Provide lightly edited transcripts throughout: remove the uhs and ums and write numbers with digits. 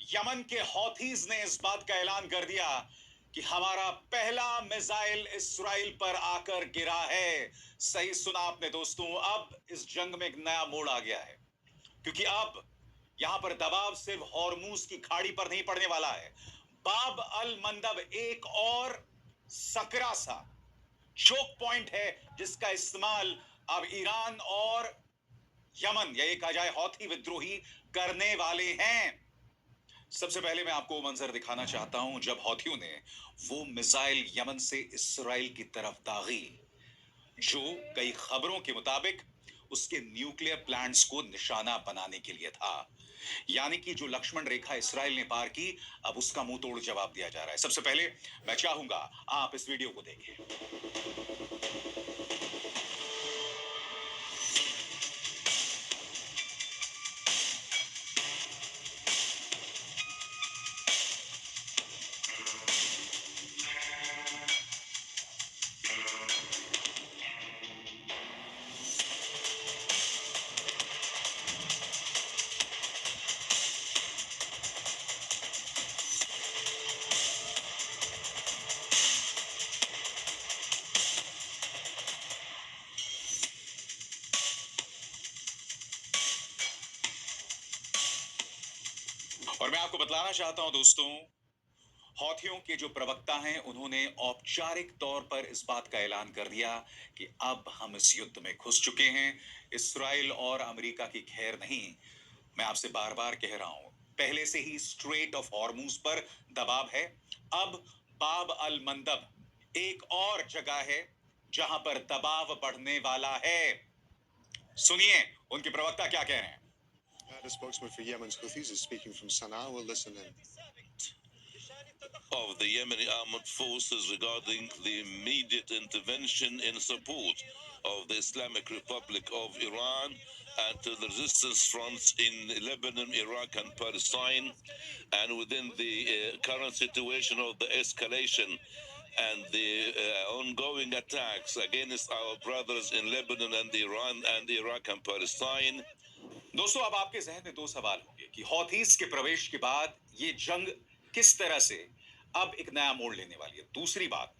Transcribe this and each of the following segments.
Yemen के हौथीज ने इस बात का ऐलान कर दिया कि हमारा पहला मिसाइल इस्राइल पर आकर गिरा है। सही सुना आपने दोस्तों, अब इस जंग में एक नया मोड़ आ गया है, क्योंकि अब यहां पर दबाव सिर्फ हॉर्मूज की खाड़ी पर नहीं पड़ने वाला है। बाब अल मंदब एक और सकरा सा चोक पॉइंट है, जिसका इस्तेमाल अब ईरान और यमन या ये कहा जाए हौथी विद्रोही करने वाले हैं। सबसे पहले मैं आपको मंजर दिखाना चाहता हूं जब हौथियों ने वो मिसाइल यमन से इसराइल की तरफ दागी, जो कई खबरों के मुताबिक उसके न्यूक्लियर प्लांट्स को निशाना बनाने के लिए था। यानी कि जो लक्ष्मण रेखा इसराइल ने पार की, अब उसका मुंह तोड़ जवाब दिया जा रहा है। सबसे पहले मैं चाहूंगा आप इस वीडियो को देखें। और मैं आपको बतलाना चाहता हूं दोस्तों, हौथियों के जो प्रवक्ता हैं उन्होंने औपचारिक तौर पर इस बात का ऐलान कर दिया कि अब हम इस युद्ध में घुस चुके हैं। इसराइल और अमेरिका की खैर नहीं। मैं आपसे बार बार कह रहा हूं, पहले से ही स्ट्रेट ऑफ हॉर्मूज पर दबाव है। अब बाब अल मंदब एक और जगह है जहां पर दबाव बढ़ने वाला है। सुनिए उनके प्रवक्ता क्या कह रहे हैं। The spokesman for Yemen's Houthis is speaking from Sana'a. We'll listen in. Of the Yemeni armed forces regarding the immediate intervention in support of the Islamic Republic of Iran and to the resistance fronts in Lebanon, Iraq, and Palestine, and within the current situation of the escalation and the ongoing attacks against our brothers in Lebanon and Iran and Iraq and Palestine. दोस्तों, अब आपके जहन में दो सवाल होंगे कि हौथीज के प्रवेश के बाद ये जंग किस तरह से अब एक नया मोड़ लेने वाली है। दूसरी बात,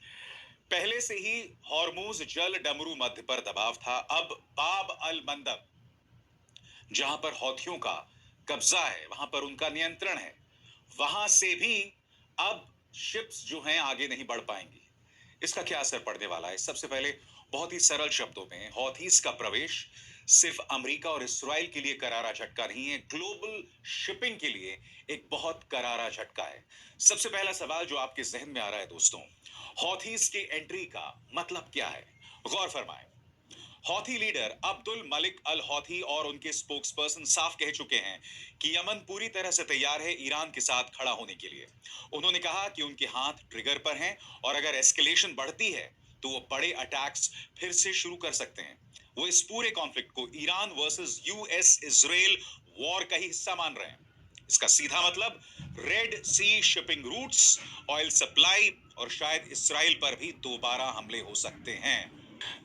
पहले से ही हॉर्मूज जल डमरू मध्य पर दबाव था। अब बाब अल मंदब, जहां पर हौथियों का कब्जा है, वहां पर उनका नियंत्रण है, वहां से भी अब शिप्स जो हैं आगे नहीं बढ़ पाएंगी। इसका क्या असर पड़ने वाला है? सबसे पहले बहुत ही सरल शब्दों में, हौथीज का प्रवेश सिर्फ अमेरिका और इसराइल के लिए करारा झटका नहीं है, ग्लोबल शिपिंग के लिए एक बहुत करारा झटका है। सबसे पहला सवाल जो आपके जहन में आ रहा है दोस्तों, हौथीज की एंट्री का मतलब क्या है? गौर फरमाएं। हौथी लीडर अब्दुल मलिक अल हौथी और उनके स्पोक्सपर्सन साफ कह चुके हैं कि यमन पूरी तरह से तैयार है ईरान के साथ खड़ा होने के लिए। उन्होंने कहा कि उनके हाथ ट्रिगर पर हैं और अगर एस्केलेशन बढ़ती है तो वो बड़े अटैक्स फिर से शुरू कर सकते हैं। वो इस पूरे कॉन्फ्लिक्ट को Iran versus US Israel war का ही हिस्सा मान रहे हैं। इसका सीधा मतलब रेड सी शिपिंग रूट्स, ऑयल सप्लाई और शायद इसराइल पर भी दोबारा हमले हो सकते हैं।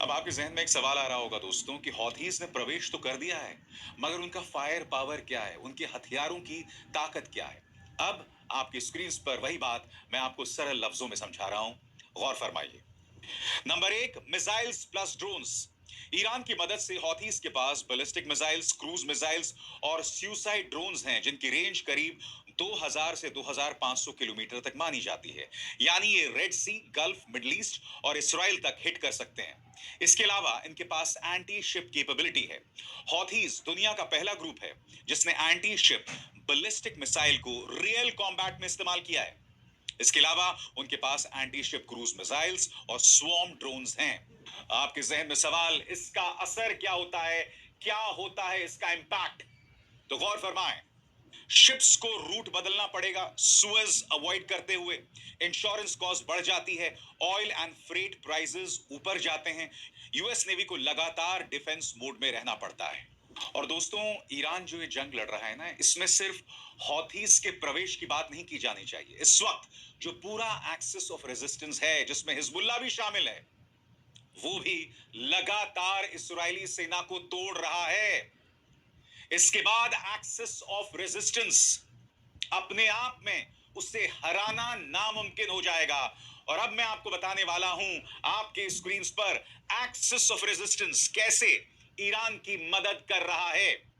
अब आपके जहन में एक सवाल आ रहा होगा दोस्तों कि हौथीज ने प्रवेश तो कर दिया है, मगर उनका फायर पावर क्या है, उनके हथियारों की ताकत क्या है? अब आपकी स्क्रीन पर वही बात मैं आपको सरल लफ्जों में समझा रहा हूं, गौर फरमाइए। नंबर एक, मिसाइल्स प्लस ड्रोन्स। ईरान की मदद से हौथीज के पास बैलिस्टिक मिसाइल्स, क्रूज मिसाइल्स और सुसाइड ड्रोन्स हैं, जिनकी रेंज करीब 2000 से 2500 किलोमीटर तक मानी जाती है। यानी ये रेड सी, गल्फ, मिडल ईस्ट और इसराइल तक हिट कर सकते हैं। इसके अलावा इनके पास एंटी शिप कैपेबिलिटी है। हौथीज दुनिया का पहला ग्रुप है जिसने एंटी शिप बैलिस्टिक मिसाइल को रियल कॉम्बैट में इस्तेमाल किया है। इसके अलावा उनके पास एंटी शिप क्रूज मिसाइल्स और स्वॉर्म ड्रोन्स हैं। आपके जहन में सवाल, इसका असर क्या होता है? क्या होता है इसका इंपैक्ट? तो गौर फरमाएं। शिप्स को रूट बदलना पड़ेगा सुएज अवॉइड करते हुए, इंश्योरेंस कॉस्ट बढ़ जाती है, ऑयल एंड फ्रेट प्राइसेस ऊपर जाते हैं, यूएस नेवी को लगातार डिफेंस मोड में रहना पड़ता है। और दोस्तों, ईरान जो ये जंग लड़ रहा है ना, इसमें सिर्फ हौथीज के प्रवेश की बात नहीं की जानी चाहिए। इस वक्त जो पूरा एक्सिस ऑफ रेजिस्टेंस है, जिसमें हिजबुल्ला भी शामिल है, वो भी लगातार इस्राएली सेना को तोड़ रहा है। इसके बाद एक्सिस ऑफ रेजिस्टेंस अपने आप में उससे हराना नामुमकिन हो जाएगा। और अब मैं आपको बताने वाला हूं आपके स्क्रीन पर एक्सिस ऑफ रेजिस्टेंस कैसे ईरान की मदद कर रहा है।